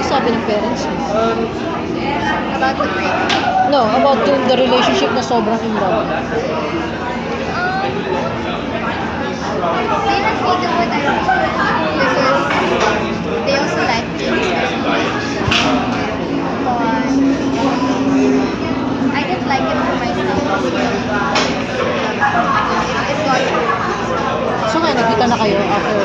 sabi ng parents mo? About the break. No, about the relationship na sobrang in love. They let me do what I want because they also like James very much. But I didn't like it for myself as well. It got So kaya nagkita na kayo after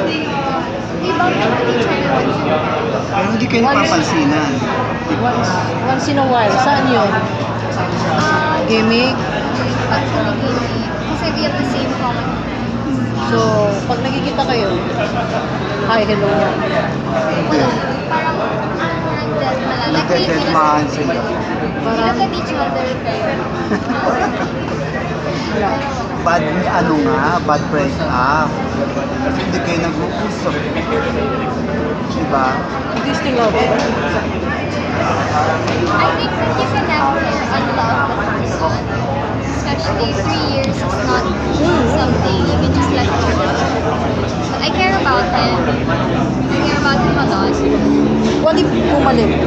we bump into each other once in a while. Pero hindi kayo napapansinan. once in a while. Saan yun? Gaming? Actually, kasi we have the same common friends. So, pag nagkikita kayo, hi, hello. Wala. Parang, dead na lang. Like, we Nagdededmahan sila. we look at each other. Bad, ano nga, bad break up. Kasi hindi kayo nag-uusap. Diba? Do you still love it? I think that you can never unlove a person. Especially 3 years is not something you can just let go of. But I care about him. I care about him a lot. What if bumalik?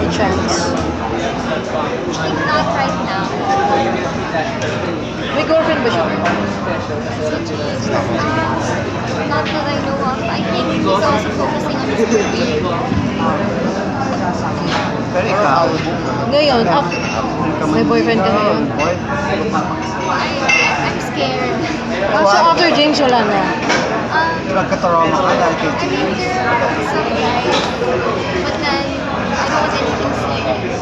The chance. I think not right now. May girlfriend ba siya? Not that I know of. I think he's also focusing on his career. Pero ikaw, Ngayon, may boyfriend ka ngayon? I'm scared. So after James, wala na. Nagkatrauma ka dahil kay I mean, James. there are some guys, but then I don't want anything serious.